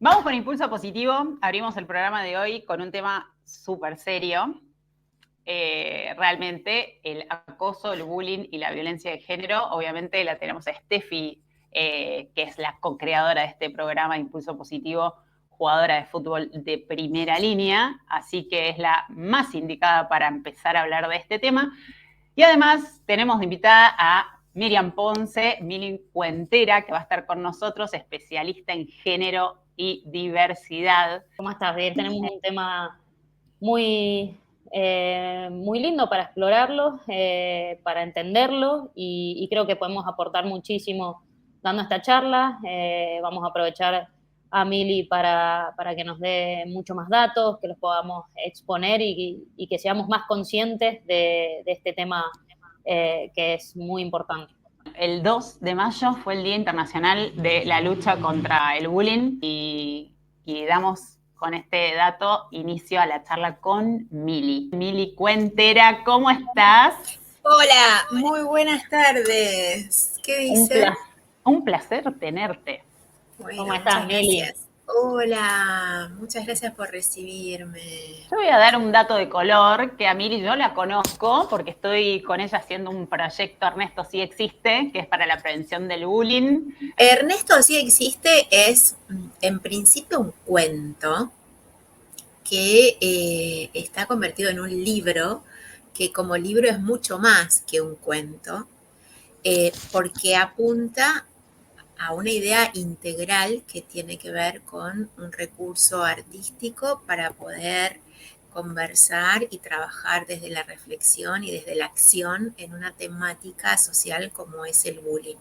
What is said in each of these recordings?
Vamos con Impulso Positivo. Abrimos el programa de hoy con un tema súper serio. Realmente el acoso, el bullying y la violencia de género, obviamente la tenemos a Steffi, que es la co-creadora de este programa Impulso Positivo, jugadora de fútbol de primera línea, así que es la más indicada para empezar a hablar de este tema. Y además tenemos de invitada a Miriam Ponce, Mili Cuentera, que va a estar con nosotros, especialista en género y diversidad. ¿Cómo estás? Bien, tenemos un tema muy, muy lindo para explorarlo, para entenderlo y creo que podemos aportar muchísimo dando esta charla. Vamos a aprovechar a Mili para que nos dé mucho más datos, que los podamos exponer y que seamos más conscientes de este tema que es muy importante. El 2 de mayo fue el Día Internacional de la Lucha contra el Bullying y damos con este dato inicio a la charla con Mili. Mili Cuentera, ¿cómo estás? Hola, muy buenas tardes. ¿Qué dicen? Un placer tenerte. Bueno, ¿Cómo estás, Mili? gracias. Hola, muchas gracias por recibirme. Yo voy a dar un dato de color, que a Mili yo la conozco porque estoy con ella haciendo un proyecto Ernesto Sí Existe, que es para la prevención del bullying. Ernesto sí existe, es en principio un cuento que está convertido en un libro, que como libro es mucho más que un cuento, porque apunta a una idea integral que tiene que ver con un recurso artístico para poder conversar y trabajar desde la reflexión y desde la acción en una temática social como es el bullying.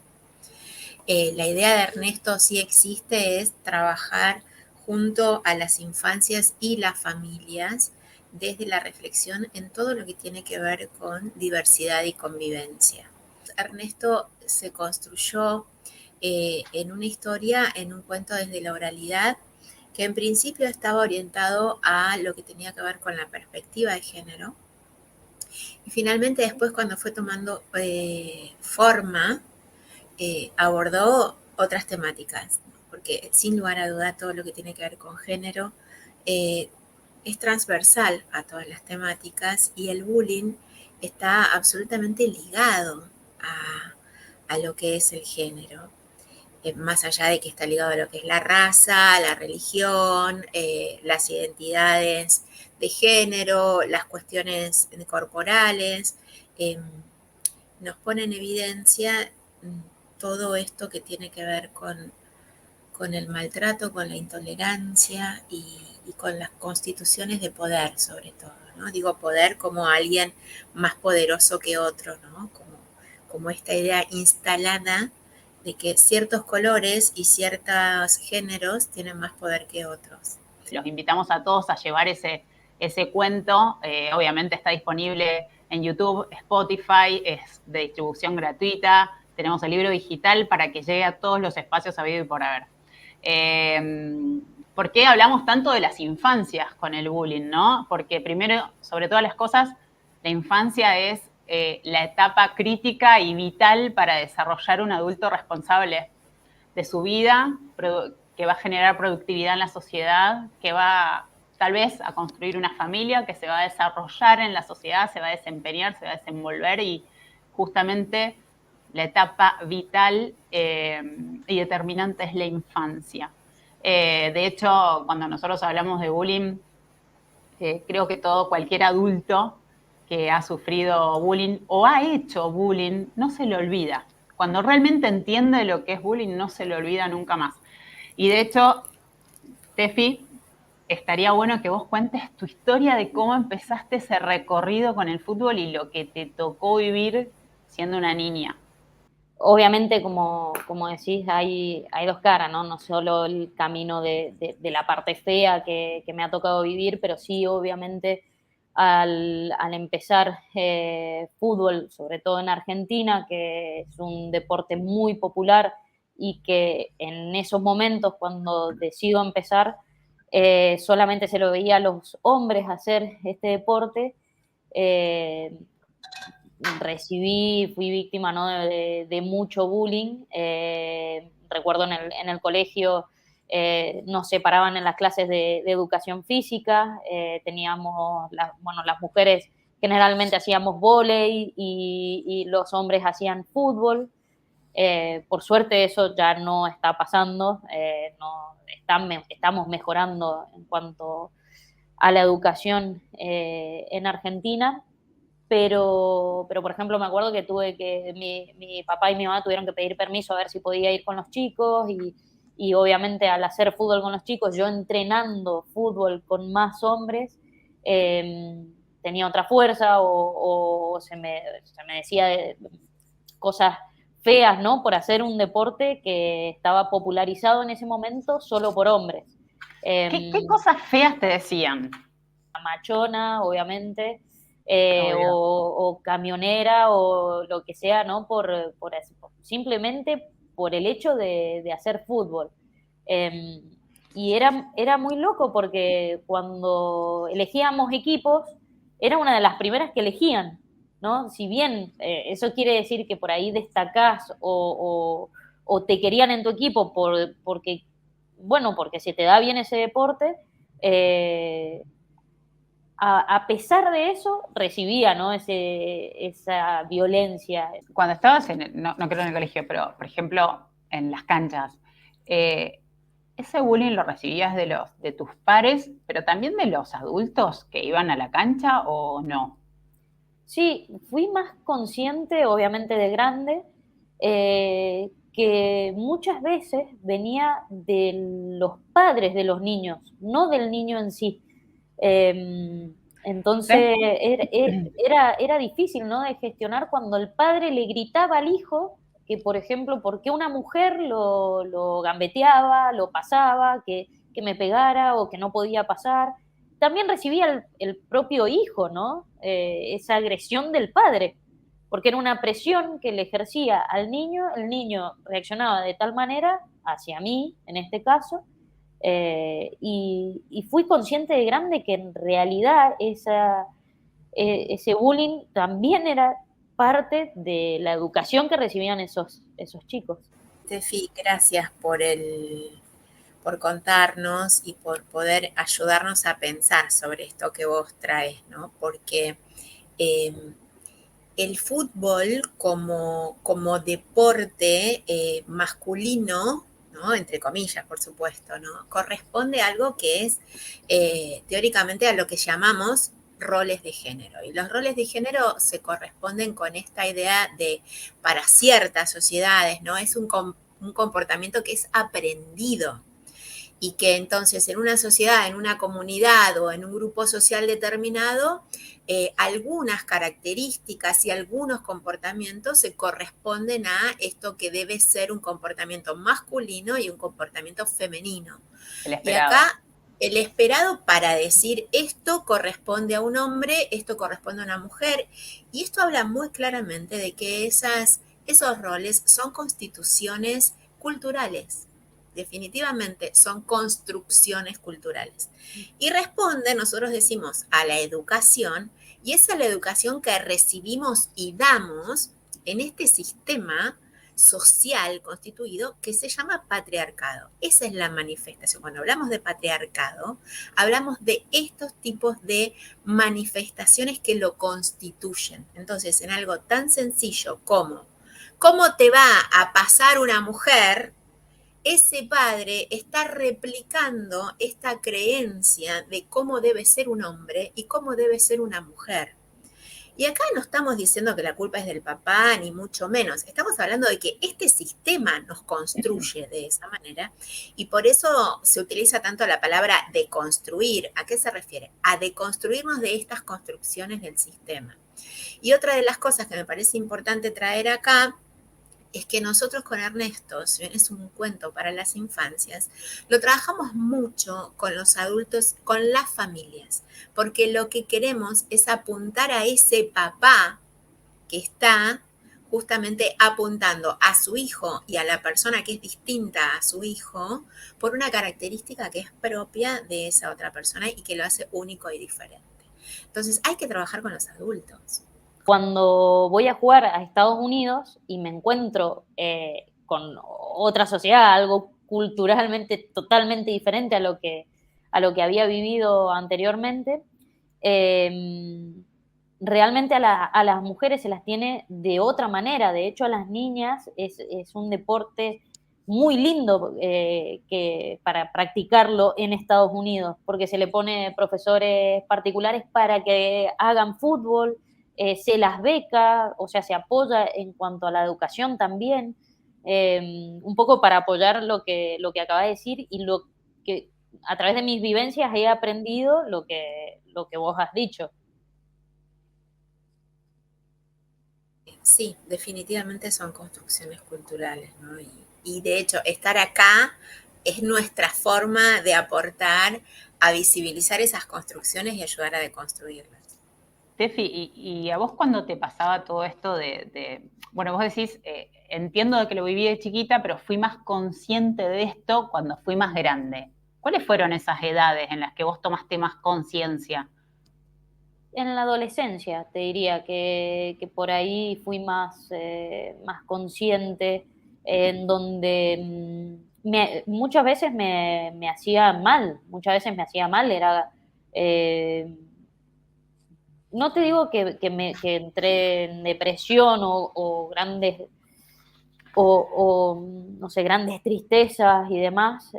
La idea de Ernesto sí existe es trabajar junto a las infancias y las familias desde la reflexión en todo lo que tiene que ver con diversidad y convivencia. Ernesto se construyó en una historia, en un cuento desde la oralidad, que en principio estaba orientado a lo que tenía que ver con la perspectiva de género. Y finalmente después cuando fue tomando forma, abordó otras temáticas, porque sin lugar a duda todo lo que tiene que ver con género es transversal a todas las temáticas y el bullying está absolutamente ligado a lo que es el género. Más allá de que está ligado a lo que es la raza, la religión, las identidades de género, las cuestiones corporales, nos pone en evidencia todo esto que tiene que ver con el maltrato, con la intolerancia y con las constituciones de poder, sobre todo, ¿no? Digo poder como alguien más poderoso que otro, ¿no? Como esta idea instalada de que ciertos colores y ciertos géneros tienen más poder que otros. Los invitamos a todos a llevar ese cuento. Obviamente está disponible en YouTube, Spotify, es de distribución gratuita. Tenemos el libro digital para que llegue a todos los espacios habido y por haber. ¿Por qué hablamos tanto de las infancias con el bullying, no? Porque primero, sobre todas las cosas, la infancia es la etapa crítica y vital para desarrollar un adulto responsable de su vida, que va a generar productividad en la sociedad, que va tal vez a construir una familia, que se va a desarrollar en la sociedad, se va a desempeñar, se va a desenvolver y justamente la etapa vital y determinante es la infancia. De hecho, cuando nosotros hablamos de bullying, creo que cualquier adulto que ha sufrido bullying o ha hecho bullying no se le olvida. Cuando realmente entiende lo que es bullying, no se le olvida nunca más. Y de hecho, Tefi, estaría bueno que vos cuentes tu historia de cómo empezaste ese recorrido con el fútbol y lo que te tocó vivir siendo una niña. Obviamente, como decís, hay dos caras, ¿no? No solo el camino de la parte fea que me ha tocado vivir, pero sí, obviamente, al empezar fútbol, sobre todo en Argentina, que es un deporte muy popular y que en esos momentos, cuando decido empezar, solamente se lo veía a los hombres hacer este deporte. Fui víctima, ¿no? de mucho bullying. Recuerdo en el colegio nos separaban en las clases de educación física, teníamos, las mujeres generalmente hacíamos vóley y los hombres hacían fútbol. Por suerte eso ya no está pasando, estamos mejorando en cuanto a la educación en Argentina, pero, por ejemplo, me acuerdo que mi papá y mi mamá tuvieron que pedir permiso a ver si podía ir con los chicos y obviamente al hacer fútbol con los chicos, yo entrenando fútbol con más hombres, tenía otra fuerza o se me decía cosas feas, ¿no? Por hacer un deporte que estaba popularizado en ese momento solo por hombres. ¿Qué cosas feas te decían? Machona, obviamente, Obvio. o camionera o lo que sea, ¿no? Simplemente por el hecho de hacer fútbol. Y era muy loco porque cuando elegíamos equipos, era una de las primeras que elegían, ¿no? Si bien eso quiere decir que por ahí destacás o te querían en tu equipo porque se te da bien ese deporte, a pesar de eso, recibía, ¿no? Esa violencia. Cuando estabas no creo en el colegio, pero por ejemplo en las canchas, ¿ese bullying lo recibías de tus pares, pero también de los adultos que iban a la cancha o no? Sí, fui más consciente, obviamente de grande, que muchas veces venía de los padres de los niños, no del niño en sí. Entonces era difícil, ¿no? De gestionar cuando el padre le gritaba al hijo que, por ejemplo, por qué una mujer lo gambeteaba, lo pasaba, que me pegara o que no podía pasar. También recibía el propio hijo, ¿no? Esa agresión del padre, porque era una presión que le ejercía al niño, el niño reaccionaba de tal manera hacia mí, en este caso, y fui consciente de grande que en realidad ese bullying también era parte de la educación que recibían esos chicos. Tefi, gracias por contarnos y por poder ayudarnos a pensar sobre esto que vos traes, ¿no? Porque el fútbol como deporte masculino, ¿no? Entre comillas, por supuesto, ¿no? Corresponde a algo que es teóricamente a lo que llamamos roles de género. Y los roles de género se corresponden con esta idea de, para ciertas sociedades, ¿no? Es un comportamiento que es aprendido y que entonces en una sociedad, en una comunidad o en un grupo social determinado, algunas características y algunos comportamientos se corresponden a esto que debe ser un comportamiento masculino y un comportamiento femenino. Y acá el esperado para decir esto corresponde a un hombre, esto corresponde a una mujer, y esto habla muy claramente de que esos roles son constituciones culturales. Definitivamente son construcciones culturales. Y responde, nosotros decimos, a la educación, y es a la educación que recibimos y damos en este sistema social constituido que se llama patriarcado. Esa es la manifestación. Cuando hablamos de patriarcado, hablamos de estos tipos de manifestaciones que lo constituyen. Entonces, en algo tan sencillo como ¿cómo te va a pasar una mujer? Ese padre está replicando esta creencia de cómo debe ser un hombre y cómo debe ser una mujer. Y acá no estamos diciendo que la culpa es del papá, ni mucho menos. Estamos hablando de que este sistema nos construye de esa manera y por eso se utiliza tanto la palabra deconstruir. ¿A qué se refiere? A deconstruirnos de estas construcciones del sistema. Y otra de las cosas que me parece importante traer acá es que nosotros con Ernesto, si bien es un cuento para las infancias, lo trabajamos mucho con los adultos, con las familias, porque lo que queremos es apuntar a ese papá que está justamente apuntando a su hijo y a la persona que es distinta a su hijo por una característica que es propia de esa otra persona y que lo hace único y diferente. Entonces hay que trabajar con los adultos. Cuando voy a jugar a Estados Unidos y me encuentro con otra sociedad, algo culturalmente totalmente diferente a lo que había vivido anteriormente. Realmente a las mujeres se las tiene de otra manera. De hecho, a las niñas es un deporte muy lindo para practicarlo en Estados Unidos, porque se le pone profesores particulares para que hagan fútbol, se las beca, o sea, se apoya en cuanto a la educación también, un poco para apoyar lo que acabas de decir y lo que a través de mis vivencias he aprendido lo que vos has dicho. Sí, definitivamente son construcciones culturales, ¿no? Y de hecho, estar acá es nuestra forma de aportar a visibilizar esas construcciones y ayudar a deconstruirlas. Tefi, y a vos cuando te pasaba todo esto bueno, vos decís, entiendo de que lo viví de chiquita, pero fui más consciente de esto cuando fui más grande. ¿Cuáles fueron esas edades en las que vos tomaste más conciencia? En la adolescencia, te diría que por ahí fui más consciente, en donde muchas veces me hacía mal, muchas veces me hacía mal, eh, no te digo que entré en depresión o grandes no sé, grandes tristezas y demás,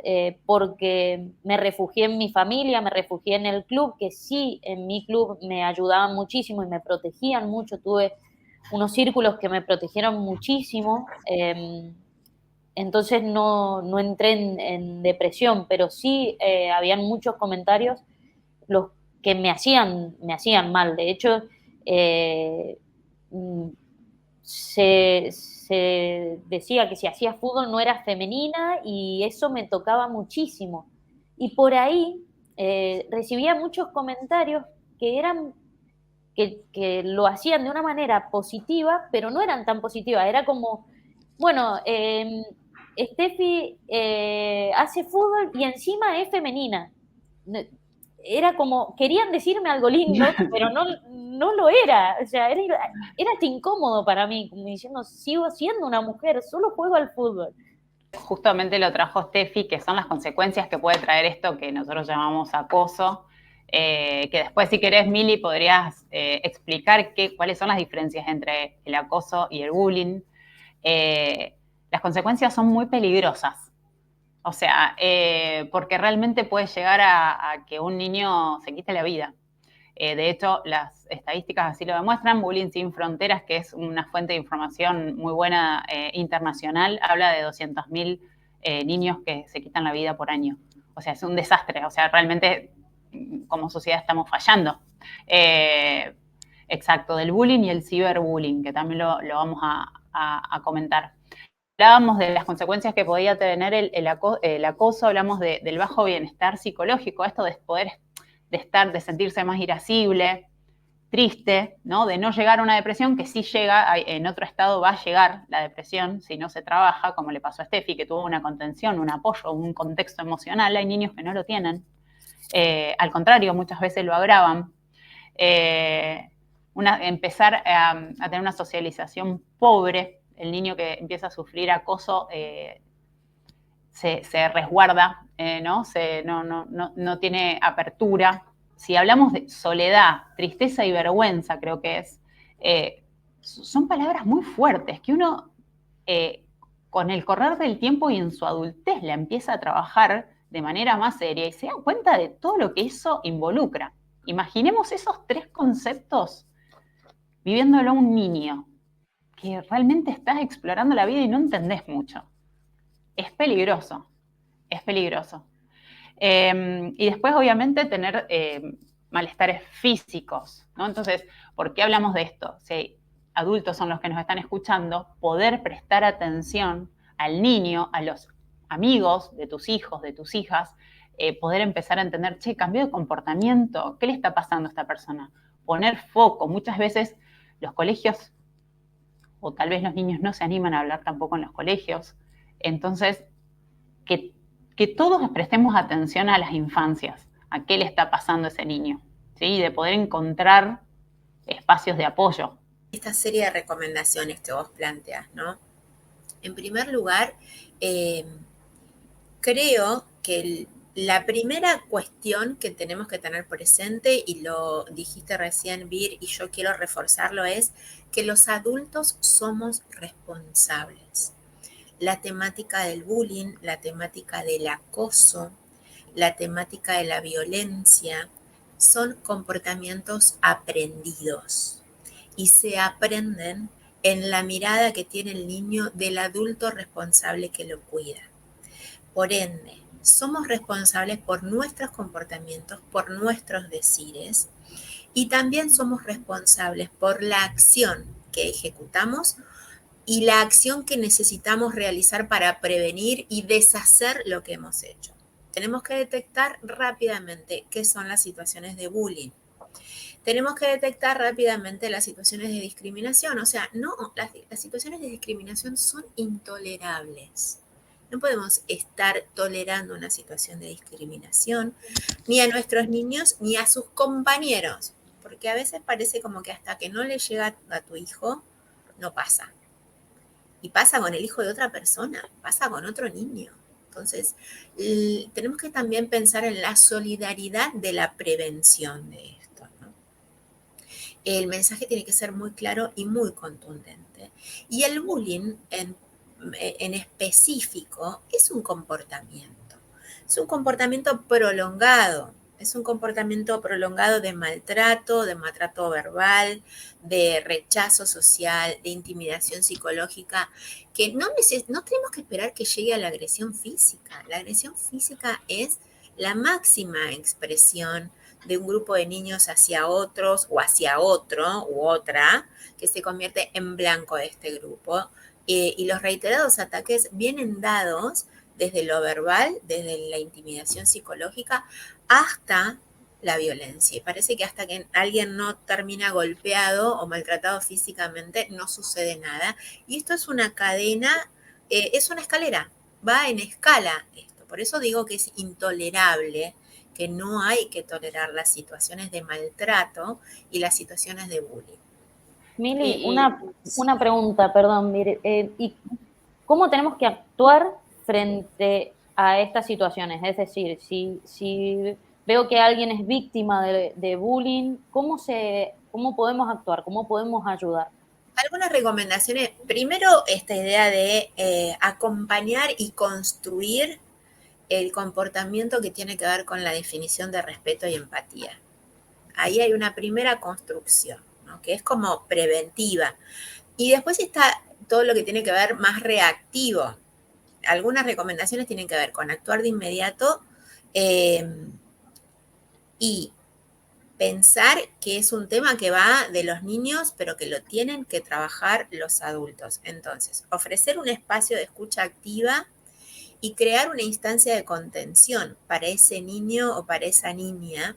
porque me refugié en mi familia, me refugié en el club, que sí, en mi club me ayudaban muchísimo y me protegían mucho, tuve unos círculos que me protegieron muchísimo, entonces no entré en depresión, pero sí habían muchos comentarios los que me hacían mal. De hecho, eh, mm, se decía que si hacía fútbol no era femenina y eso me tocaba muchísimo. Y por ahí recibía muchos comentarios que eran que lo hacían de una manera positiva, pero no eran tan positivas. Era como, bueno, Steffi hace fútbol y encima es femenina. Era como, querían decirme algo lindo, pero no lo era. O sea, era hasta incómodo para mí, como diciendo, sigo siendo una mujer, solo juego al fútbol. Justamente lo trajo Steffi, que son las consecuencias que puede traer esto que nosotros llamamos acoso, que después, si querés, Mili, podrías explicar cuáles son las diferencias entre el acoso y el bullying. Las consecuencias son muy peligrosas. O sea, porque realmente puede llegar a que un niño se quite la vida. De hecho, las estadísticas así lo demuestran. Bullying Sin Fronteras, que es una fuente de información muy buena internacional, habla de 200.000 niños que se quitan la vida por año. O sea, es un desastre. O sea, realmente como sociedad estamos fallando. Exacto, del bullying y el ciberbullying, que también lo vamos a comentar. Hablábamos de las consecuencias que podía tener el acoso, hablamos del bajo bienestar psicológico, esto de poder de sentirse más irascible, triste, ¿no? De no llegar a una depresión, que sí llega, en otro estado va a llegar la depresión si no se trabaja, como le pasó a Steffi, que tuvo una contención, un apoyo, un contexto emocional. Hay niños que no lo tienen. Al contrario, muchas veces lo agravan. Empezar a tener una socialización pobre, el niño que empieza a sufrir acoso se resguarda, ¿no? No tiene apertura. Si hablamos de soledad, tristeza y vergüenza, creo que son palabras muy fuertes que uno, con el correr del tiempo y en su adultez, la empieza a trabajar de manera más seria y se da cuenta de todo lo que eso involucra. Imaginemos esos tres conceptos viviéndolo un niño, que realmente estás explorando la vida y no entendés mucho. Es peligroso, es peligroso. Y después, obviamente, tener malestares físicos, ¿no? Entonces, ¿por qué hablamos de esto? Si adultos son los que nos están escuchando, poder prestar atención al niño, a los amigos de tus hijos, de tus hijas, poder empezar a entender, che, cambió de comportamiento, ¿qué le está pasando a esta persona? Poner foco. Muchas veces los colegios, o tal vez los niños no se animan a hablar tampoco en los colegios. Entonces, que todos prestemos atención a las infancias, a qué le está pasando a ese niño, ¿sí? De poder encontrar espacios de apoyo. Esta serie de recomendaciones que vos planteas, ¿no? En primer lugar, creo que la primera cuestión que tenemos que tener presente, y lo dijiste recién, Vir, y yo quiero reforzarlo, es que los adultos somos responsables. La temática del bullying, la temática del acoso, la temática de la violencia, son comportamientos aprendidos y se aprenden en la mirada que tiene el niño del adulto responsable que lo cuida. Por ende, somos responsables por nuestros comportamientos, por nuestros decires, y también somos responsables por la acción que ejecutamos y la acción que necesitamos realizar para prevenir y deshacer lo que hemos hecho. Tenemos que detectar rápidamente qué son las situaciones de bullying. Tenemos que detectar rápidamente las situaciones de discriminación. O sea, no, las situaciones de discriminación son intolerables. No podemos estar tolerando una situación de discriminación ni a nuestros niños ni a sus compañeros, porque a veces parece como que hasta que no le llega a tu hijo, no pasa. Y pasa con el hijo de otra persona, pasa con otro niño. Entonces, tenemos que también pensar en la solidaridad de la prevención de esto, ¿no? El mensaje tiene que ser muy claro y muy contundente. Y el bullying en específico es un comportamiento prolongado, es un comportamiento prolongado de maltrato verbal, de rechazo social, de intimidación psicológica, que no tenemos que esperar que llegue a la agresión física. La agresión física es la máxima expresión de un grupo de niños hacia otros o hacia otro u otra que se convierte en blanco de este grupo. Y los reiterados ataques vienen dados desde lo verbal, desde la intimidación psicológica, hasta la violencia. Y parece que hasta que alguien no termina golpeado o maltratado físicamente, no sucede nada. Y esto es una cadena, es una escalera, va en escala esto. Por eso digo que es intolerable, que no hay que tolerar las situaciones de maltrato y las situaciones de bullying. Mili, una pregunta, perdón, ¿y cómo tenemos que actuar frente a estas situaciones? Es decir, si veo que alguien es víctima de bullying, ¿cómo podemos actuar? ¿Cómo podemos ayudar? Algunas recomendaciones. Primero, esta idea de acompañar y construir el comportamiento que tiene que ver con la definición de respeto y empatía. Ahí hay una primera construcción, ¿no? Que es como preventiva. Y después está todo lo que tiene que ver más reactivo. Algunas recomendaciones tienen que ver con actuar de inmediato y pensar que es un tema que va de los niños, pero que lo tienen que trabajar los adultos. Entonces, ofrecer un espacio de escucha activa y crear una instancia de contención para ese niño o para esa niña,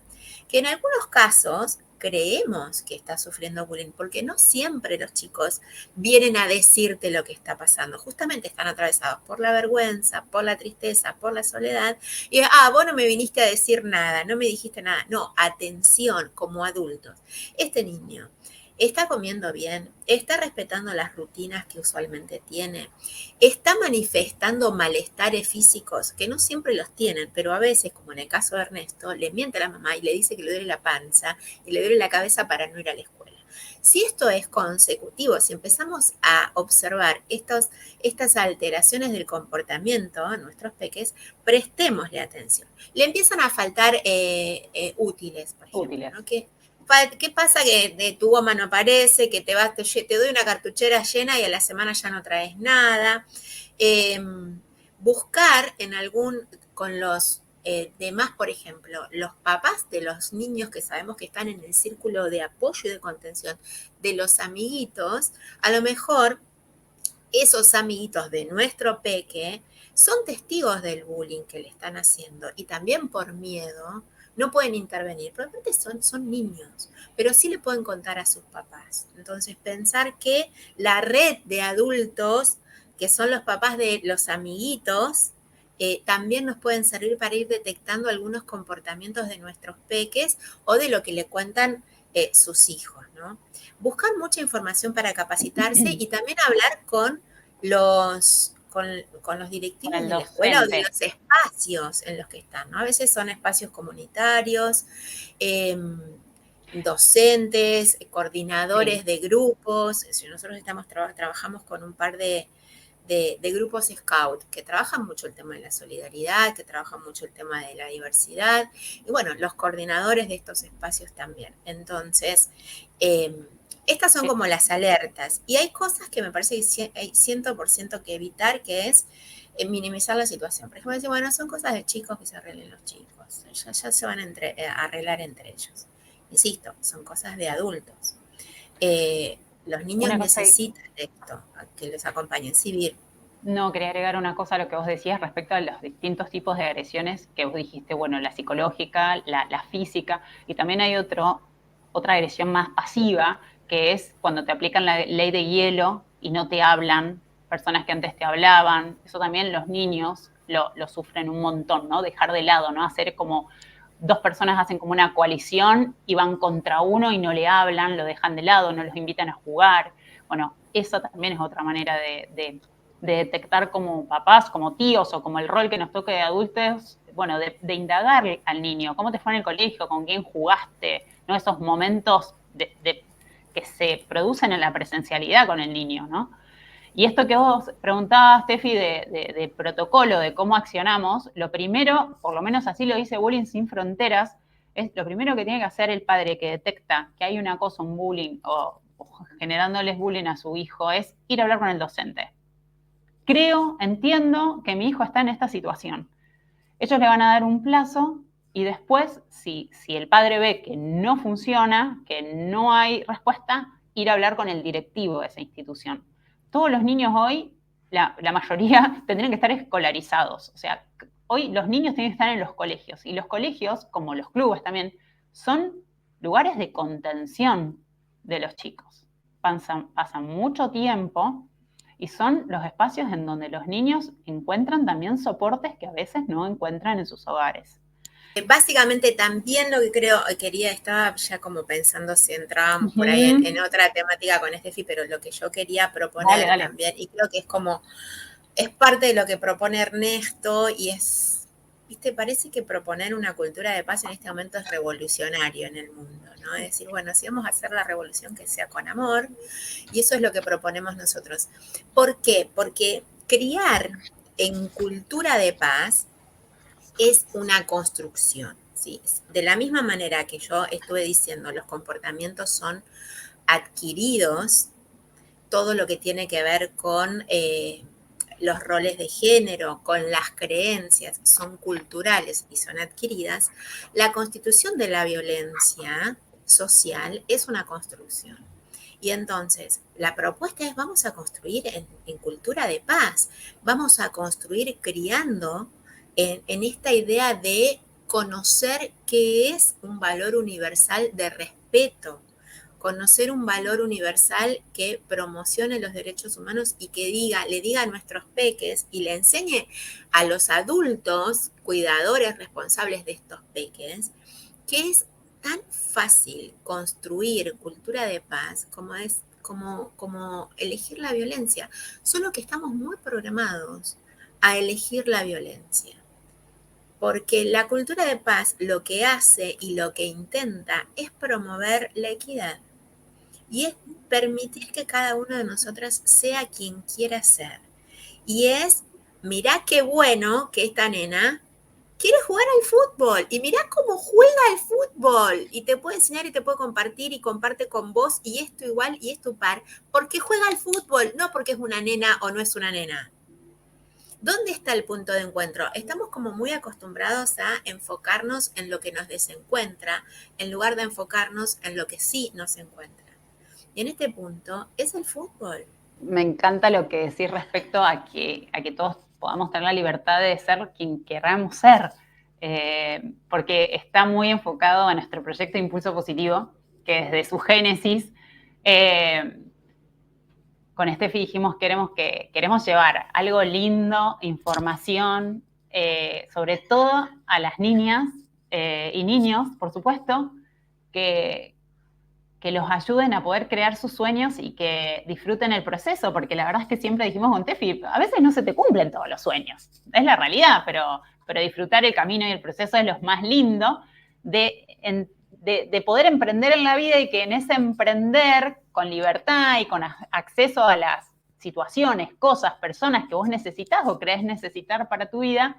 que en algunos casos creemos que está sufriendo bullying, porque no siempre los chicos vienen a decirte lo que está pasando. Justamente están atravesados por la vergüenza, por la tristeza, por la soledad. Y, vos no me viniste a decir nada, no me dijiste nada. No, atención como adultos. Este niño está comiendo bien, está respetando las rutinas que usualmente tiene, está manifestando malestares físicos que no siempre los tienen, pero a veces, como en el caso de Ernesto, le miente a la mamá y le dice que le duele la panza y le duele la cabeza para no ir a la escuela. Si esto es consecutivo, si empezamos a observar estas alteraciones del comportamiento en nuestros peques, prestémosle atención. Le empiezan a faltar útiles, por ejemplo, ¿no? ¿Qué pasa que de tu goma no aparece, que te doy una cartuchera llena y a la semana ya no traes nada? Buscar con los demás, por ejemplo, los papás de los niños que sabemos que están en el círculo de apoyo y de contención de los amiguitos, a lo mejor esos amiguitos de nuestro peque son testigos del bullying que le están haciendo y también por miedo no pueden intervenir, probablemente son niños, pero sí le pueden contar a sus papás. Entonces, pensar que la red de adultos, que son los papás de los amiguitos, también nos pueden servir para ir detectando algunos comportamientos de nuestros peques o de lo que le cuentan sus hijos, ¿no? Buscar mucha información para capacitarse y también hablar con con los directivos Con el de la escuela o de docente. los espacios en los que están, ¿no? A veces son espacios comunitarios, docentes, coordinadores Sí. de grupos. Nosotros trabajamos con un par de grupos scout que trabajan mucho el tema de la solidaridad, que trabajan mucho el tema de la diversidad, y bueno, los coordinadores de estos espacios también. Entonces, estas son como las alertas, y hay cosas que me parece que hay 100% que evitar, que es minimizar la situación. Por ejemplo, decir, bueno, son cosas de chicos, que se arreglen los chicos, ya se van a arreglar entre ellos. Insisto, son cosas de adultos. Los niños Una cosa, necesitan esto, que los acompañen. Sí, no, quería agregar una cosa a lo que vos decías respecto a los distintos tipos de agresiones que vos dijiste, bueno, la psicológica, la física, y también hay otra agresión más pasiva, que es cuando te aplican la ley de hielo y no te hablan, personas que antes te hablaban, eso también los niños lo sufren un montón, ¿no? Dejar de lado, ¿no? Hacer como dos personas hacen como una coalición y van contra uno y no le hablan, lo dejan de lado, no los invitan a jugar. Bueno, eso también es otra manera de detectar como papás, como tíos o como el rol que nos toque de adultos, bueno, de indagar al niño, cómo te fue en el colegio, con quién jugaste, ¿no? Esos momentos que se producen en la presencialidad con el niño, ¿no? Y esto que vos preguntabas, Steffi, de protocolo, de cómo accionamos, lo primero, por lo menos así lo dice Bullying Sin Fronteras, es lo primero que tiene que hacer el padre que detecta que hay un acoso, un bullying o generándoles bullying a su hijo, es ir a hablar con el docente. Entiendo que mi hijo está en esta situación. Ellos le van a dar un plazo y después, si el padre ve que no funciona, que no hay respuesta, ir a hablar con el directivo de esa institución. Todos los niños hoy, la mayoría, tendrían que estar escolarizados. O sea, hoy los niños tienen que estar en los colegios. Y los colegios, como los clubes también, son lugares de contención de los chicos. Pasan mucho tiempo y son los espacios en donde los niños encuentran también soportes que a veces no encuentran en sus hogares. Básicamente también lo que estaba ya como pensando si entrábamos por ahí en otra temática con Steffi, pero lo que yo quería proponer Dale. también, y creo que es parte de lo que propone Ernesto, y viste, parece que proponer una cultura de paz en este momento es revolucionario en el mundo, ¿no? Es decir, bueno, si vamos a hacer la revolución, que sea con amor, y eso es lo que proponemos nosotros. ¿Por qué? Porque criar en cultura de paz es una construcción, ¿sí? De la misma manera que yo estuve diciendo, los comportamientos son adquiridos, todo lo que tiene que ver con los roles de género, con las creencias, son culturales y son adquiridas. La constitución de la violencia social es una construcción. Y entonces, la propuesta es, vamos a construir en cultura de paz, vamos a construir criando en esta idea de conocer qué es un valor universal de respeto, conocer un valor universal que promocione los derechos humanos y que le diga a nuestros peques y le enseñe a los adultos, cuidadores responsables de estos peques, que es tan fácil construir cultura de paz como elegir la violencia, solo que estamos muy programados a elegir la violencia. Porque la cultura de paz lo que hace y lo que intenta es promover la equidad y es permitir que cada uno de nosotras sea quien quiera ser. Y es, mirá qué bueno que esta nena quiere jugar al fútbol y mirá cómo juega al fútbol y te puede enseñar y te puede compartir y comparte con vos y esto igual y esto par, porque juega al fútbol, no porque es una nena o no es una nena. ¿Dónde está el punto de encuentro? Estamos como muy acostumbrados a enfocarnos en lo que nos desencuentra, en lugar de enfocarnos en lo que sí nos encuentra. Y en este punto es el fútbol. Me encanta lo que decís respecto a que todos podamos tener la libertad de ser quien queramos ser, porque está muy enfocado a nuestro proyecto de Impulso Positivo, que desde su génesis, con Steffi dijimos queremos llevar algo lindo, información, sobre todo a las niñas y niños, por supuesto, que que los ayuden a poder crear sus sueños y que disfruten el proceso, porque la verdad es que siempre dijimos con Tefi, a veces no se te cumplen todos los sueños, es la realidad, pero disfrutar el camino y el proceso es lo más lindo de poder emprender en la vida y que en ese emprender con libertad y con acceso a las situaciones, cosas, personas que vos necesitas o crees necesitar para tu vida,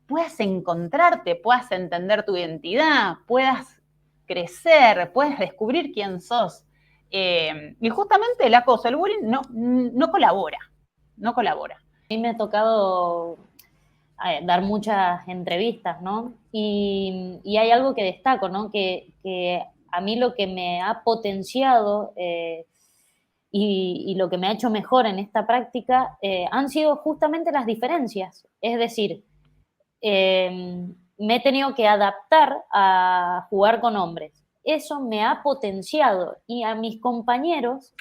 puedas encontrarte, puedas entender tu identidad, puedas crecer, puedes descubrir quién sos. Y justamente el acoso, el bullying, no colabora, no colabora. A mí me ha tocado dar muchas entrevistas, ¿no? Y hay algo que destaco, ¿no? Que a mí lo que me ha potenciado y lo que me ha hecho mejor en esta práctica han sido justamente las diferencias. Es decir, me he tenido que adaptar a jugar con hombres. Eso me ha potenciado y a mis compañeros,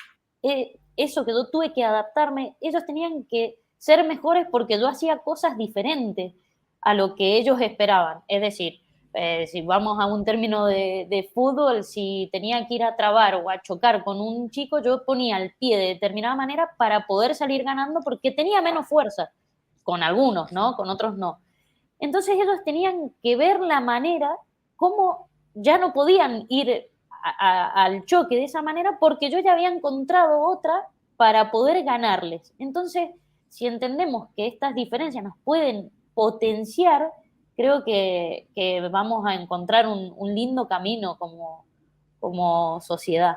eso que yo tuve que adaptarme, ellos tenían que ser mejores porque yo hacía cosas diferentes a lo que ellos esperaban. Es decir, si vamos a un término de fútbol, si tenía que ir a trabar o a chocar con un chico, yo ponía el pie de determinada manera para poder salir ganando porque tenía menos fuerza, con algunos, ¿no? Con otros no. Entonces ellos tenían que ver la manera como ya no podían ir al choque de esa manera porque yo ya había encontrado otra para poder ganarles. Entonces, si entendemos que estas diferencias nos pueden potenciar, creo que vamos a encontrar un lindo camino como sociedad.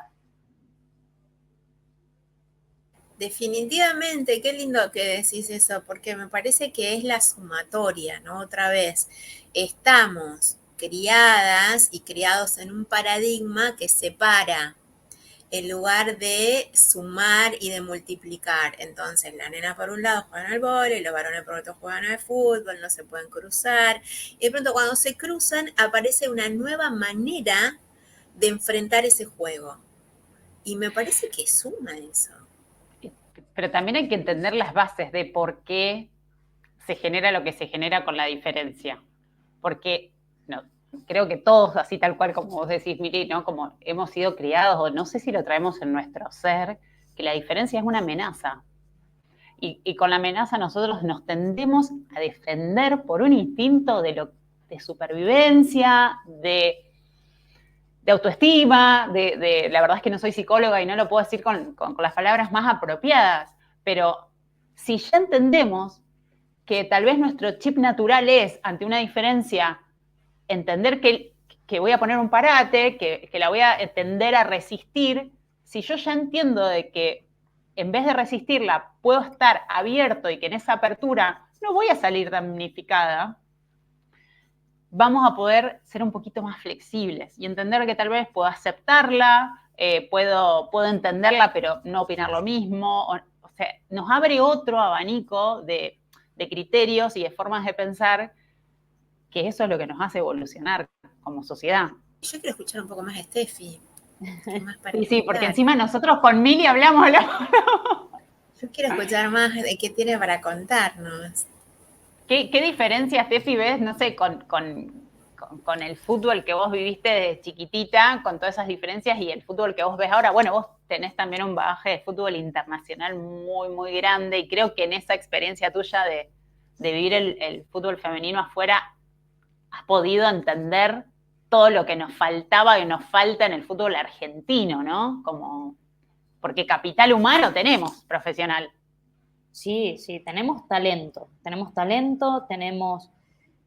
Definitivamente, qué lindo que decís eso, porque me parece que es la sumatoria, ¿no? Otra vez, estamos criadas y criados en un paradigma que separa en lugar de sumar y de multiplicar. Entonces, las nenas por un lado juegan al vóley, los varones por otro juegan al fútbol, no se pueden cruzar. Y de pronto cuando se cruzan aparece una nueva manera de enfrentar ese juego. Y me parece que suma eso. Pero también hay que entender las bases de por qué se genera lo que se genera con la diferencia. Porque no, creo que todos, así tal cual como vos decís, Miri, ¿no? Como hemos sido criados, o no sé si lo traemos en nuestro ser, que la diferencia es una amenaza. Y con la amenaza nosotros nos tendemos a defender por un instinto de supervivencia, de autoestima, la verdad es que no soy psicóloga y no lo puedo decir con las palabras más apropiadas, pero si ya entendemos que tal vez nuestro chip natural es, ante una diferencia, entender que voy a poner un parate, que la voy a tender a resistir, si yo ya entiendo de que en vez de resistirla puedo estar abierto y que en esa apertura no voy a salir damnificada, vamos a poder ser un poquito más flexibles y entender que tal vez puedo aceptarla, puedo entenderla, pero no opinar lo mismo. O sea, nos abre otro abanico de criterios y de formas de pensar, que eso es lo que nos hace evolucionar como sociedad. Yo quiero escuchar un poco más a Steffi. Sí, porque encima nosotros con Mili hablamos. Yo quiero escuchar más de qué tiene para contarnos. ¿Qué diferencias, Steffi, ves, no sé, con el fútbol que vos viviste de chiquitita, con todas esas diferencias y el fútbol que vos ves ahora? Bueno, vos tenés también un bagaje de fútbol internacional muy, muy grande y creo que en esa experiencia tuya de vivir el fútbol femenino afuera has podido entender todo lo que nos faltaba y nos falta en el fútbol argentino, ¿no? Porque capital humano tenemos profesional. Sí, tenemos talento, tenemos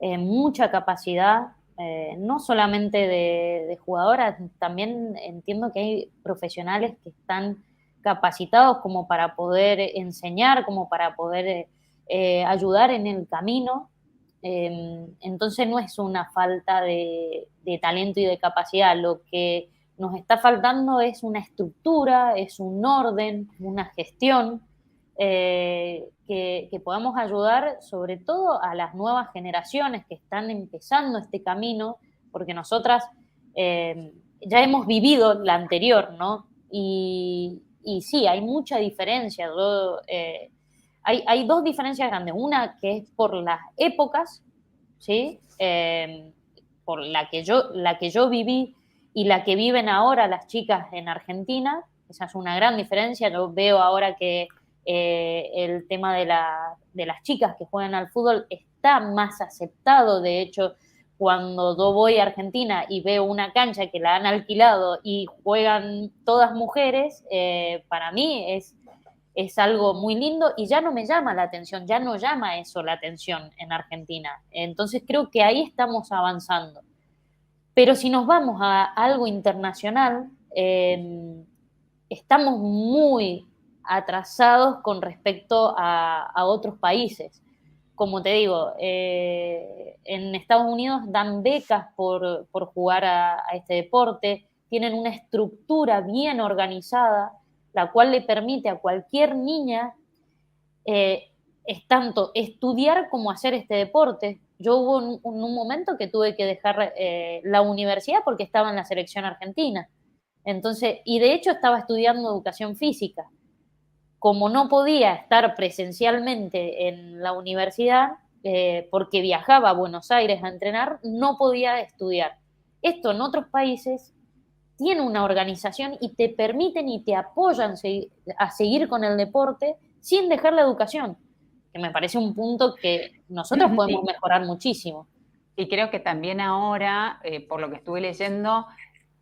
mucha capacidad, no solamente de jugadoras, también entiendo que hay profesionales que están capacitados como para poder enseñar, como para poder ayudar en el camino. Entonces no es una falta de talento y de capacidad, lo que nos está faltando es una estructura, es un orden, una gestión. Que podamos ayudar sobre todo a las nuevas generaciones que están empezando este camino, porque nosotras ya hemos vivido la anterior, ¿no? Y sí, hay mucha diferencia. Hay dos diferencias grandes. Una que es por las épocas, ¿sí? Por la que yo viví y la que viven ahora las chicas en Argentina. Esa es una gran diferencia. Yo veo ahora que el tema de las chicas que juegan al fútbol está más aceptado. De hecho, cuando yo voy a Argentina y veo una cancha que la han alquilado y juegan todas mujeres, para mí es algo muy lindo y ya no me llama la atención, ya no llama eso la atención en Argentina. Entonces creo que ahí estamos avanzando. Pero si nos vamos a algo internacional, estamos muy atrasados con respecto a otros países. Como te digo, en Estados Unidos dan becas por jugar a este deporte, tienen una estructura bien organizada, la cual le permite a cualquier niña es tanto estudiar como hacer este deporte. Yo hubo un momento que tuve que dejar la universidad porque estaba en la selección argentina. Entonces, y de hecho estaba estudiando educación física. Como no podía estar presencialmente en la universidad, porque viajaba a Buenos Aires a entrenar, no podía estudiar. Esto en otros países tiene una organización y te permiten y te apoyan a seguir con el deporte sin dejar la educación, que me parece un punto que nosotros podemos mejorar muchísimo. Y creo que también ahora, por lo que estuve leyendo,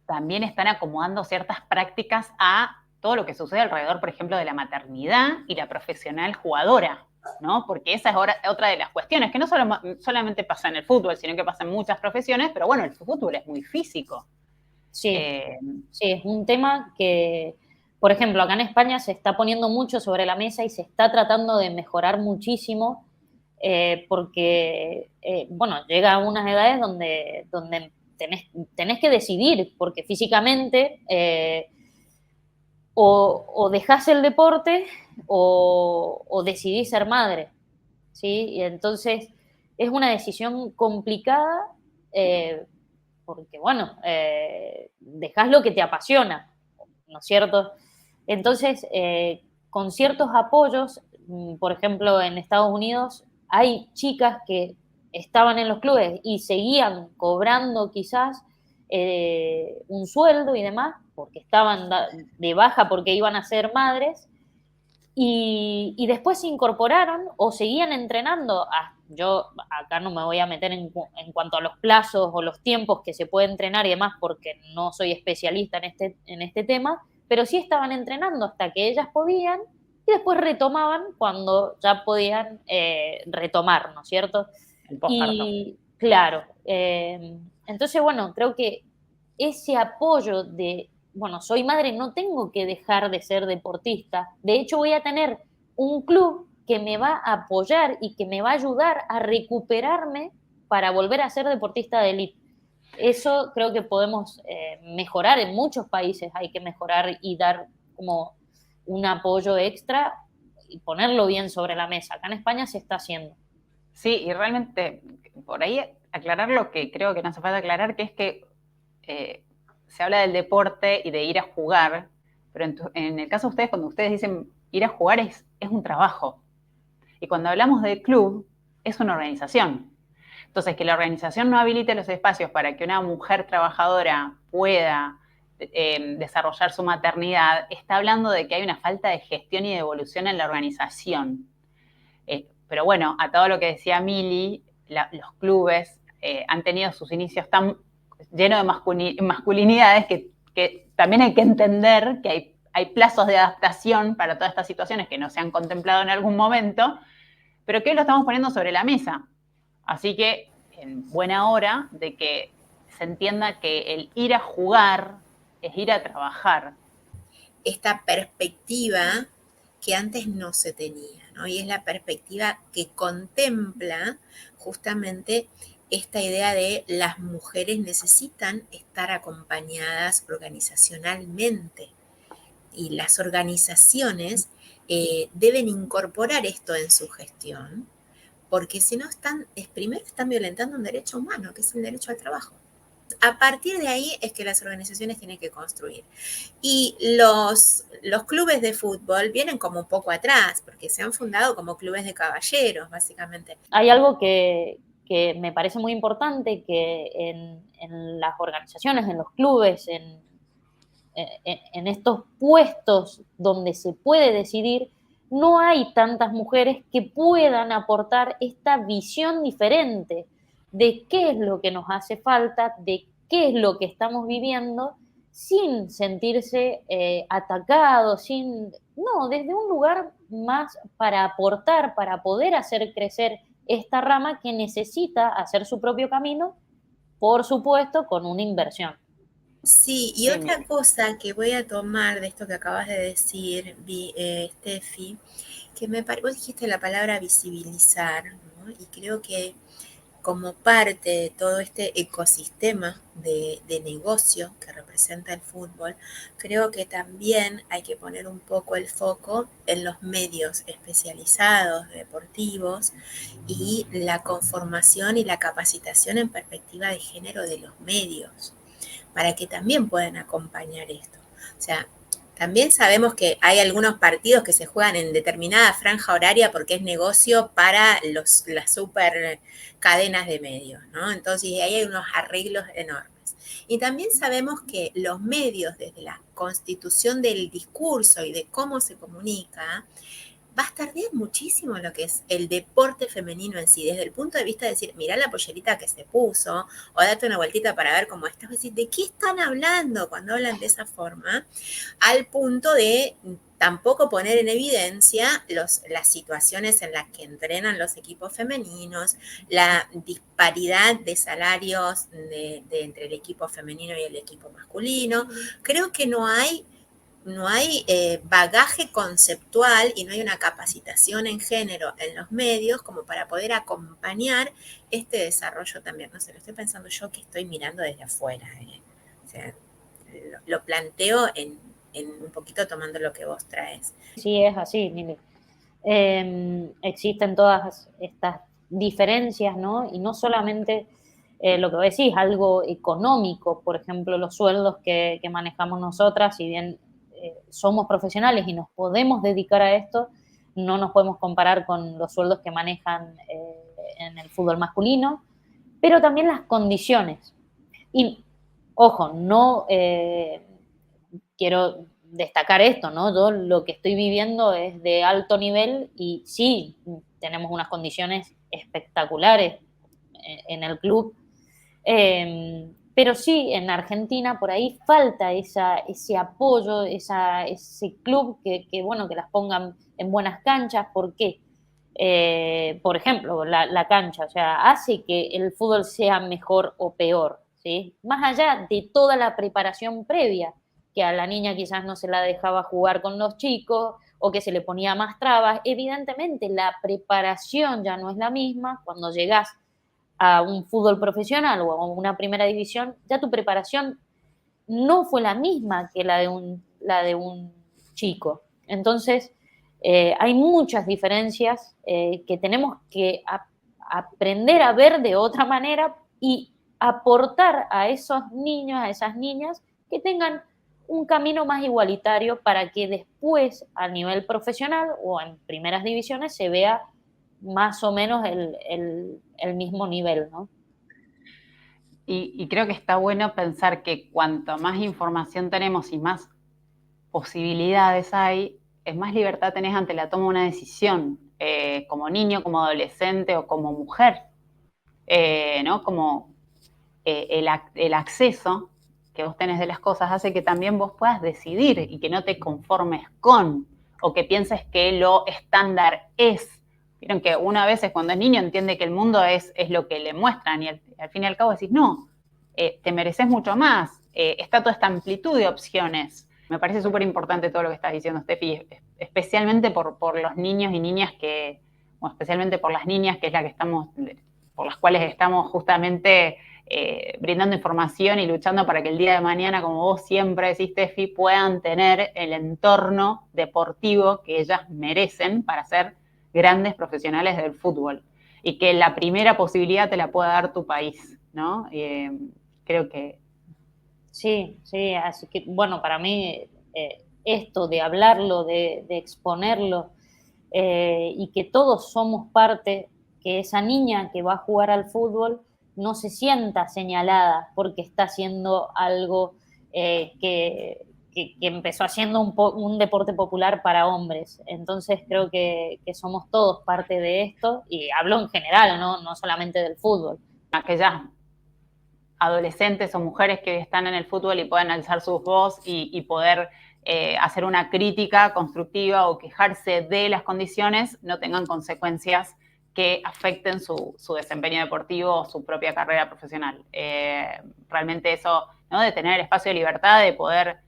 también están acomodando ciertas prácticas a todo lo que sucede alrededor, por ejemplo, de la maternidad y la profesional jugadora, ¿no? Porque esa es otra de las cuestiones, que no solamente pasa en el fútbol, sino que pasa en muchas profesiones, pero bueno, el fútbol es muy físico. Sí, sí, es un tema que, por ejemplo, acá en España se está poniendo mucho sobre la mesa y se está tratando de mejorar muchísimo, porque, bueno, llega a unas edades donde tenés que decidir, porque físicamente o dejás el deporte o decidís ser madre, ¿sí? Y entonces es una decisión complicada, porque, bueno, dejás lo que te apasiona, ¿no es cierto? Entonces, con ciertos apoyos, por ejemplo, en Estados Unidos hay chicas que estaban en los clubes y seguían cobrando quizás un sueldo y demás, porque estaban de baja porque iban a ser madres, y después se incorporaron o seguían entrenando. Yo acá no me voy a meter en cuanto a los plazos o los tiempos que se puede entrenar y demás, porque no soy especialista en este tema, pero sí estaban entrenando hasta que ellas podían y después retomaban cuando ya podían retomar, ¿no es cierto? El postparto. Y claro, entonces, bueno, creo que ese apoyo de, bueno, soy madre, no tengo que dejar de ser deportista. De hecho, voy a tener un club que me va a apoyar y que me va a ayudar a recuperarme para volver a ser deportista de élite. Eso creo que podemos mejorar. En muchos países hay que mejorar y dar como un apoyo extra y ponerlo bien sobre la mesa. Acá en España se está haciendo. Sí, y realmente por ahí aclarar lo que creo que no hace falta aclarar, que es que se habla del deporte y de ir a jugar, pero en el caso de ustedes, cuando ustedes dicen ir a jugar es un trabajo. Y cuando hablamos de club, es una organización. Entonces, que la organización no habilite los espacios para que una mujer trabajadora pueda desarrollar su maternidad, está hablando de que hay una falta de gestión y de evolución en la organización. Pero bueno, a todo lo que decía Mili, los clubes han tenido sus inicios tan llenos de masculinidades que también hay que entender que hay plazos de adaptación para todas estas situaciones que no se han contemplado en algún momento, pero que hoy lo estamos poniendo sobre la mesa. Así que en buena hora de que se entienda que el ir a jugar es ir a trabajar. Esta perspectiva que antes no se tenía, ¿no? Y es la perspectiva que contempla justamente esta idea de las mujeres necesitan estar acompañadas organizacionalmente y las organizaciones deben incorporar esto en su gestión, porque si no primero están violentando un derecho humano, que es el derecho al trabajo. A partir de ahí es que las organizaciones tienen que construir. Y los clubes de fútbol vienen como un poco atrás, porque se han fundado como clubes de caballeros, básicamente. Hay algo que que me parece muy importante que en las organizaciones, en los clubes, en estos puestos donde se puede decidir, no hay tantas mujeres que puedan aportar esta visión diferente de qué es lo que nos hace falta, de qué es lo que estamos viviendo, sin sentirse atacados, no, desde un lugar más para aportar, para poder hacer crecer esta rama que necesita hacer su propio camino, por supuesto, con una inversión. Sí, y Sí, otra cosa que voy a tomar de esto que acabas de decir, Steffi, que vos dijiste la palabra visibilizar, ¿no? Y creo que como parte de todo este ecosistema de negocio que representa el fútbol, creo que también hay que poner un poco el foco en los medios especializados deportivos y la conformación y la capacitación en perspectiva de género de los medios, para que también puedan acompañar esto. O sea, también sabemos que hay algunos partidos que se juegan en determinada franja horaria porque es negocio para las super cadenas de medios, ¿no? Entonces ahí hay unos arreglos enormes. Y también sabemos que los medios, desde la constitución del discurso y de cómo se comunica, bastardean muchísimo lo que es el deporte femenino en sí, desde el punto de vista de decir, mirá la pollerita que se puso, o date una vueltita para ver cómo está, es decir, ¿de qué están hablando cuando hablan de esa forma? Al punto de tampoco poner en evidencia las situaciones en las que entrenan los equipos femeninos, la disparidad de salarios entre el equipo femenino y el equipo masculino. Creo que no hay bagaje conceptual y no hay una capacitación en género en los medios como para poder acompañar este desarrollo también. No sé, lo estoy pensando yo que estoy mirando desde afuera. O sea, lo planteo en un poquito tomando lo que vos traes. Sí, es así, Mili. Existen todas estas diferencias, ¿no? Y no solamente lo que vos decís, algo económico, por ejemplo, los sueldos que manejamos nosotras, si bien somos profesionales y nos podemos dedicar a esto, no nos podemos comparar con los sueldos que manejan en el fútbol masculino, pero también las condiciones. Y, ojo, no quiero destacar esto, ¿no? Yo lo que estoy viviendo es de alto nivel y sí, tenemos unas condiciones espectaculares en el club, pero sí, en Argentina por ahí falta ese apoyo, ese club bueno, que las pongan en buenas canchas. ¿Por qué? Por ejemplo, la cancha, o sea, hace que el fútbol sea mejor o peor, ¿sí? Más allá de toda la preparación previa, que a la niña quizás no se la dejaba jugar con los chicos o que se le ponía más trabas, evidentemente la preparación ya no es la misma cuando llegás a un fútbol profesional o a una primera división, ya tu preparación no fue la misma que la de un chico. Entonces, hay muchas diferencias que tenemos que aprender a ver de otra manera y aportar a esos niños, a esas niñas, que tengan un camino más igualitario para que después a nivel profesional o en primeras divisiones se vea más o menos el mismo nivel, ¿no? y creo que está bueno pensar que cuanto más información tenemos y más posibilidades hay, es más libertad tenés ante la toma de una decisión, como niño, como adolescente o como mujer, ¿no? Como el acceso que vos tenés de las cosas hace que también vos puedas decidir y que no te conformes con, o que pienses que lo estándar es. Vieron que una vez cuando es niño entiende que el mundo es lo que le muestran y al fin y al cabo decís, no, te mereces mucho más, está toda esta amplitud de opciones. Me parece súper importante todo lo que estás diciendo, Steffi, especialmente por los niños y niñas bueno, especialmente por las niñas, que es la que estamos, por las cuales estamos justamente brindando información y luchando para que el día de mañana, como vos siempre decís, Steffi, puedan tener el entorno deportivo que ellas merecen para ser grandes profesionales del fútbol. Y que la primera posibilidad te la pueda dar tu país, ¿no? Creo que... Sí, sí, así que bueno, para mí esto de hablarlo, de exponerlo y que todos somos parte, que esa niña que va a jugar al fútbol no se sienta señalada porque está haciendo algo que empezó haciendo un deporte popular para hombres. Entonces creo que somos todos parte de esto, y hablo en general, no solamente del fútbol. Aquellas adolescentes o mujeres que están en el fútbol y pueden alzar sus voz y poder hacer una crítica constructiva o quejarse de las condiciones, no tengan consecuencias que afecten su desempeño deportivo o su propia carrera profesional. Realmente eso, ¿no? De tener el espacio de libertad, de poder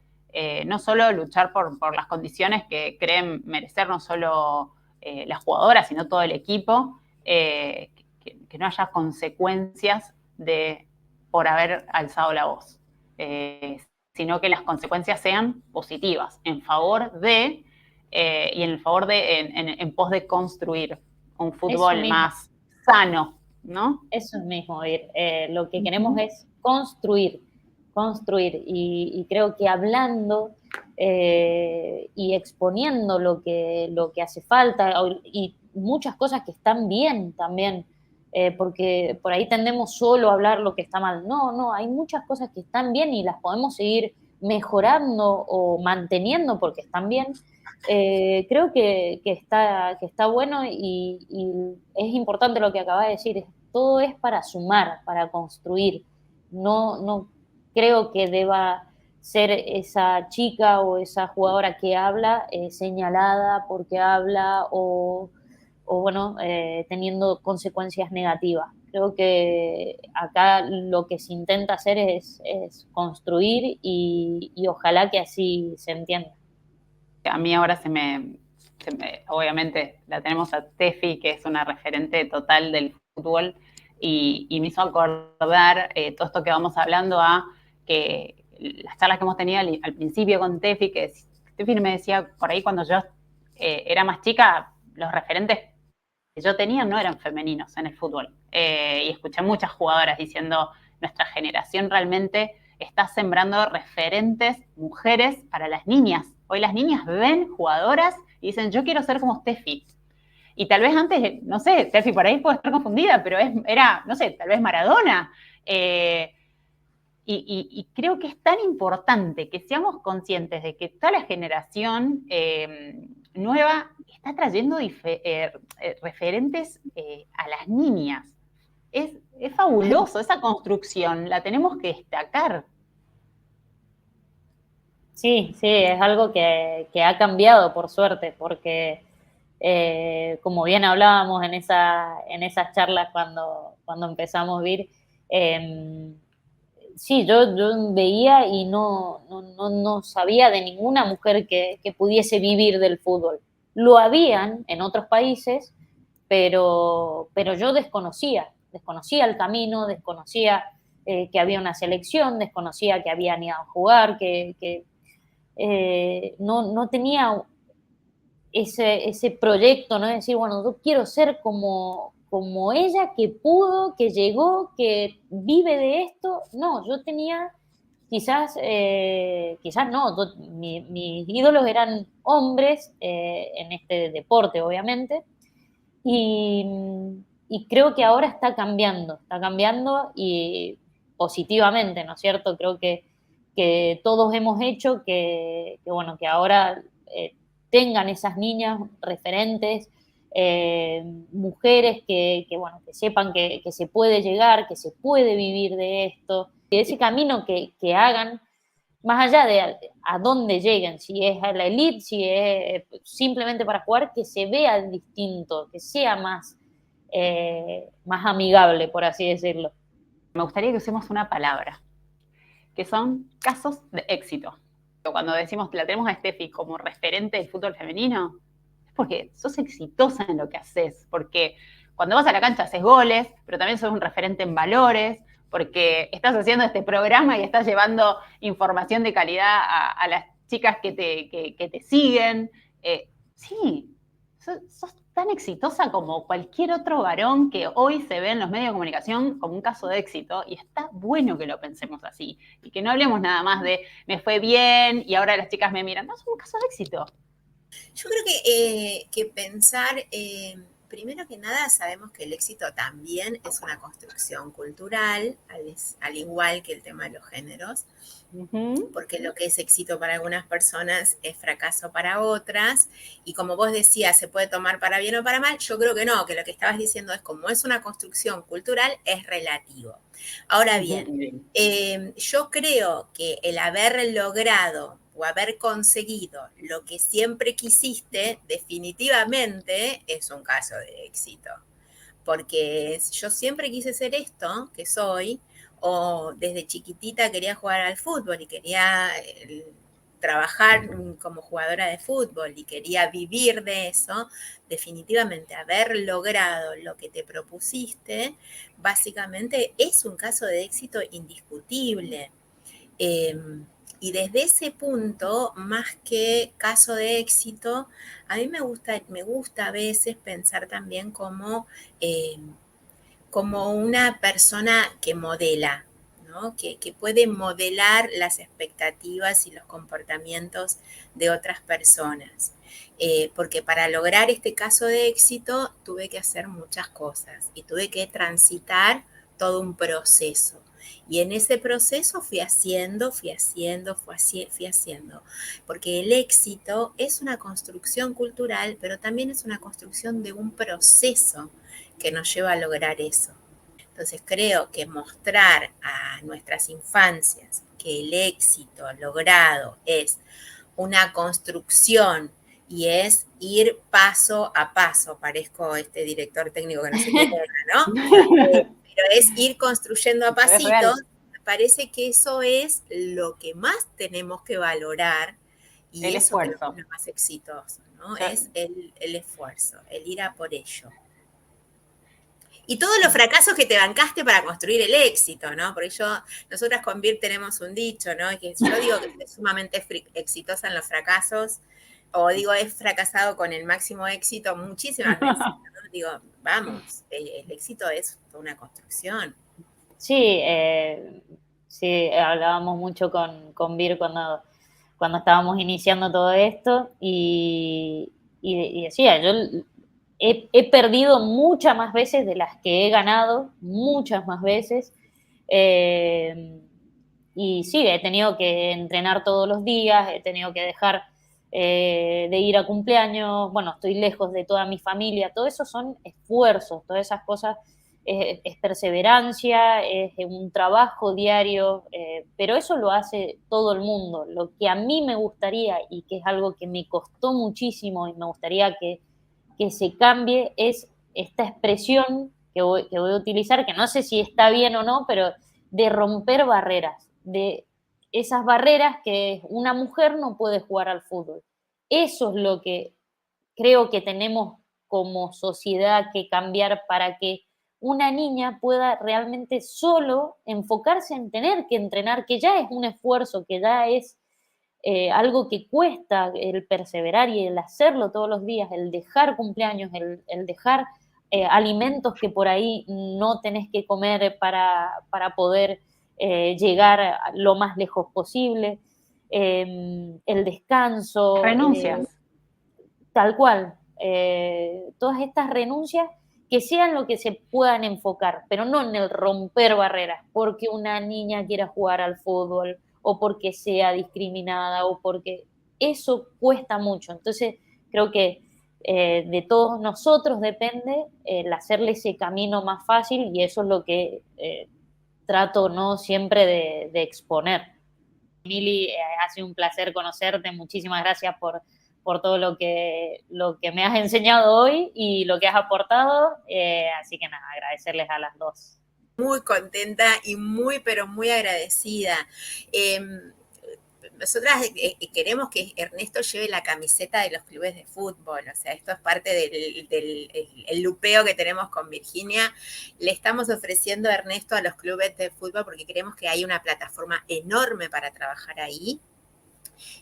no solo luchar por las condiciones que creen merecer no solo las jugadoras, sino todo el equipo, que no haya consecuencias por haber alzado la voz, sino que las consecuencias sean positivas, en favor de, y en el favor de, en pos de construir un fútbol más sano, ¿no? Eso mismo, lo que queremos es construir, y creo que hablando y exponiendo lo que hace falta, y muchas cosas que están bien también, porque por ahí tendemos solo a hablar lo que está mal. No, hay muchas cosas que están bien y las podemos seguir mejorando o manteniendo porque están bien. Creo que está bueno, y es importante lo que acabas de decir. Todo es para sumar, para construir. No creo que deba ser esa chica o esa jugadora que habla señalada porque habla, o bueno, teniendo consecuencias negativas. Creo que acá lo que se intenta hacer es construir, y ojalá que así se entienda. A mí ahora obviamente la tenemos a Tefi, que es una referente total del fútbol, y me hizo acordar todo esto que vamos hablando a que las charlas que hemos tenido al principio con Tefi, que Tefi me decía por ahí cuando yo era más chica, los referentes que yo tenía no eran femeninos en el fútbol. Y escuché muchas jugadoras diciendo, nuestra generación realmente está sembrando referentes mujeres para las niñas. Hoy las niñas ven jugadoras y dicen, yo quiero ser como Steffi. Y tal vez antes, no sé, Steffi por ahí puede estar confundida, pero era, no sé, tal vez Maradona. Y creo que es tan importante que seamos conscientes de que toda la generación nueva está trayendo referentes a las niñas. Es fabuloso, esa construcción, la tenemos que destacar. Sí, es algo que ha cambiado, por suerte, porque como bien hablábamos en esas charlas cuando empezamos a ir, sí, yo veía y no sabía de ninguna mujer que pudiese vivir del fútbol. Lo habían en otros países, pero yo desconocía el camino, desconocía que había una selección, desconocía que habían ido a jugar, que no tenía ese proyecto, ¿no? De decir, bueno, yo quiero ser como ella, que pudo, que llegó, que vive de esto. No, yo tenía, quizás no, mis ídolos eran hombres en este deporte, obviamente, y creo que ahora está cambiando y positivamente, ¿no es cierto? Creo que todos hemos hecho bueno, que ahora tengan esas niñas referentes, mujeres bueno, que sepan que se puede llegar, que se puede vivir de esto, y ese camino que hagan, más allá de a dónde lleguen, si es a la elite, si es simplemente para jugar, que se vea distinto, que sea más amigable, por así decirlo. Me gustaría que usemos una palabra, que son casos de éxito. Cuando decimos que la tenemos a Steffi como referente del fútbol femenino, es porque sos exitosa en lo que haces, porque cuando vas a la cancha haces goles, pero también sos un referente en valores, porque estás haciendo este programa y estás llevando información de calidad a las chicas que te siguen. Sí, sos tan exitosa como cualquier otro varón que hoy se ve en los medios de comunicación como un caso de éxito, y está bueno que lo pensemos así, y que no hablemos nada más de me fue bien y ahora las chicas me miran. No, es un caso de éxito. Yo creo que pensar primero que nada sabemos que el éxito también es una construcción cultural, al igual que el tema de los géneros, porque lo que es éxito para algunas personas es fracaso para otras, y como vos decías, se puede tomar para bien o para mal. Yo creo que no, que lo que estabas diciendo es, como es una construcción cultural, es relativo. Ahora bien, yo creo que el haber logrado o haber conseguido lo que siempre quisiste, definitivamente es un caso de éxito. Porque yo siempre quise ser esto que soy, o desde chiquitita quería jugar al fútbol y quería trabajar como jugadora de fútbol y quería vivir de eso. Definitivamente haber logrado lo que te propusiste, básicamente es un caso de éxito indiscutible. Y desde ese punto, más que caso de éxito, a mí me gusta a veces pensar también como una persona que modela, ¿no? Que puede modelar las expectativas y los comportamientos de otras personas. Porque para lograr este caso de éxito tuve que hacer muchas cosas y tuve que transitar todo un proceso. Y en ese proceso fui haciendo, porque el éxito es una construcción cultural, pero también es una construcción de un proceso que nos lleva a lograr eso. Entonces creo que mostrar a nuestras infancias que el éxito logrado es una construcción y es ir paso a paso. Parezco este director técnico que no sé qué era, ¿no? Pero es ir construyendo a pasitos. Me parece que eso es lo que más tenemos que valorar, y el eso creo que esfuerzo. es lo más exitoso, ¿no? Es el esfuerzo, el ir a por ello. Y todos los fracasos que te bancaste para construir el éxito, ¿no? Porque nosotras con Vir tenemos un dicho, ¿no? Que yo digo que soy sumamente exitosa en los fracasos, o digo, he fracasado con el máximo éxito muchísimas veces, ¿no? Digo, vamos, el éxito es una construcción. Sí, sí, hablábamos mucho con Vir cuando estábamos iniciando todo esto y decía, yo he perdido muchas más veces de las que he ganado, muchas más veces. eh, y sí, he tenido que entrenar todos los días, he tenido que dejar de ir a cumpleaños, bueno, estoy lejos de toda mi familia, todo eso son esfuerzos, todas esas cosas es perseverancia, es un trabajo diario, pero eso lo hace todo el mundo. Lo que a mí me gustaría y que es algo que me costó muchísimo y me gustaría que se cambie es esta expresión que voy a utilizar, que no sé si está bien o no, pero de romper barreras, de esas barreras que una mujer no puede jugar al fútbol. Eso es lo que creo que tenemos como sociedad que cambiar para que una niña pueda realmente solo enfocarse en tener que entrenar, que ya es un esfuerzo, que ya es algo que cuesta el perseverar y el hacerlo todos los días, el dejar cumpleaños, el dejar alimentos que por ahí no tenés que comer para poder llegar lo más lejos posible, el descanso, Renuncias. tal cual, todas estas renuncias que sean lo que se puedan enfocar, pero no en el romper barreras, porque una niña quiera jugar al fútbol o porque sea discriminada o porque eso cuesta mucho. Entonces, creo que de todos nosotros depende el hacerle ese camino más fácil y eso es lo que trato no siempre de exponer. Mili, ha sido un placer conocerte, muchísimas gracias por todo lo que me has enseñado hoy y lo que has aportado. Así que nada, agradecerles a las dos. Muy contenta y muy, pero muy agradecida. Nosotras queremos que Ernesto lleve la camiseta de los clubes de fútbol, o sea, esto es parte del lupeo que tenemos con Virginia. Le estamos ofreciendo a Ernesto a los clubes de fútbol porque creemos que hay una plataforma enorme para trabajar ahí.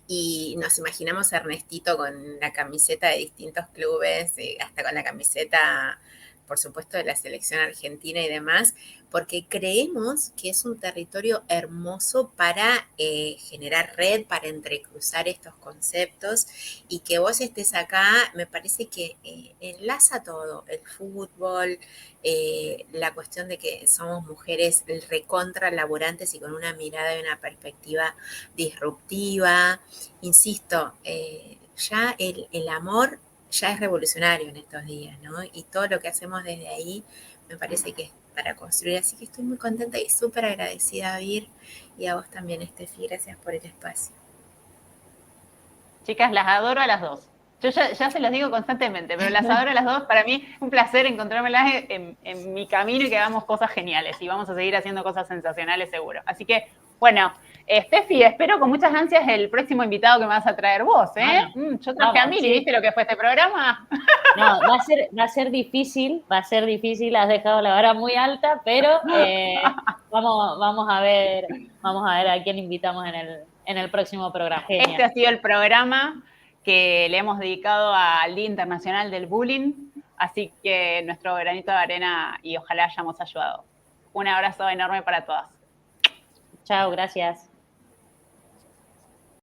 Y nos imaginamos a Ernestito con la camiseta de distintos clubes, hasta con la camiseta por supuesto, de la selección argentina y demás, porque creemos que es un territorio hermoso para generar red, para entrecruzar estos conceptos, y que vos estés acá, me parece que enlaza todo, el fútbol, la cuestión de que somos mujeres recontra laburantes y con una mirada y una perspectiva disruptiva. Insisto, ya el amor ya es revolucionario en estos días, ¿no? Y todo lo que hacemos desde ahí me parece que es para construir. Así que estoy muy contenta y súper agradecida a Vir, y a vos también, Estefi. Gracias por el espacio. Chicas, las adoro a las dos. Yo ya se los digo constantemente, pero las adoro a las dos. Para mí, un placer encontrármelas en mi camino y que hagamos cosas geniales. Y vamos a seguir haciendo cosas sensacionales, seguro. Así que, bueno, Steffi, espero con muchas ansias el próximo invitado que me vas a traer vos, ¿eh? Bueno, Yo traje a Mili, sí. ¿Viste lo que fue este programa? No, va a ser difícil, has dejado la vara muy alta, pero vamos a ver a quién invitamos en el próximo programa. Genial. Este ha sido el programa que le hemos dedicado al Día Internacional del Bullying, así que nuestro granito de arena y ojalá hayamos ayudado. Un abrazo enorme para todas. Chao, gracias.